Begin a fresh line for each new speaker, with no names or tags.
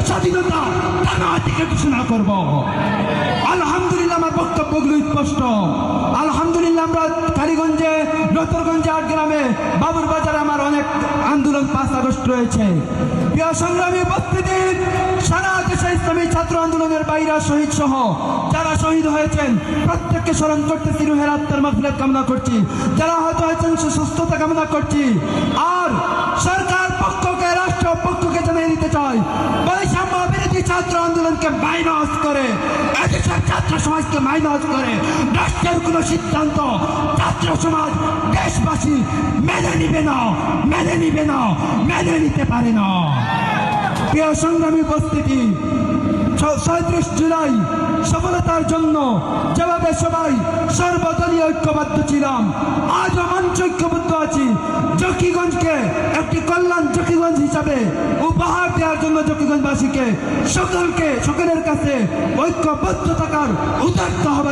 স্বাধীনতা থানা থেকে ঘোষণা করব। আলহামদুলিল্লাহ, আমার বক্তব্যগুলো স্পষ্ট। আলহামদুলিল্লাহ, আমরা কালীগঞ্জে, নতুনগঞ্জে, ৮ গ্রামে, বাবুর বাজারে আমার অনেক আন্দোলন ৫ আগস্ট রয়েছে। প্রিয় সংগ্রামী উপস্থিতি, সারা দেশে ইসলামী ছাত্র আন্দোলনের বাইরা শহীদ সহ যারা শহীদ হয়েছেন প্রত্যেককে স্মরণ করতেছি, রুহের আত্মার মাগফিরাত কামনা করছি। যারা হয়তো হয়েছেন সুস্থতা কামনা করছি। আর সরকার পক্ষকে, রাষ্ট্র পক্ষকে জানিয়ে দিতে চাই, বৈষম্য বিরোধী ছাত্র আন্দোলনকে মাইনাস করে, এদেশের ছাত্র সমাজকে মাইনাস করে রাষ্ট্রের কোনো সিদ্ধান্ত ছাত্র সমাজ, দেশবাসী মেনে নিবে না, মেনে নিবে না, মেনে নিতে পারে না। প্রিয় সংগ্রামী উপস্থিতি, ৩৬ জুলাই সফলতার জন্য যেভাবে সবাই সর্বদলীয় ঐক্যবদ্ধ ছিলাম, আজও মঞ্চ ঐক্যবদ্ধ আছি। জকিগঞ্জকে একটি কল্যাণ জকিগঞ্জ হিসাবে উপহার দেওয়ার জন্য জকিগঞ্জবাসীকে সকলের কাছে ঐক্যবদ্ধ থাকার উদাত্ত হবে।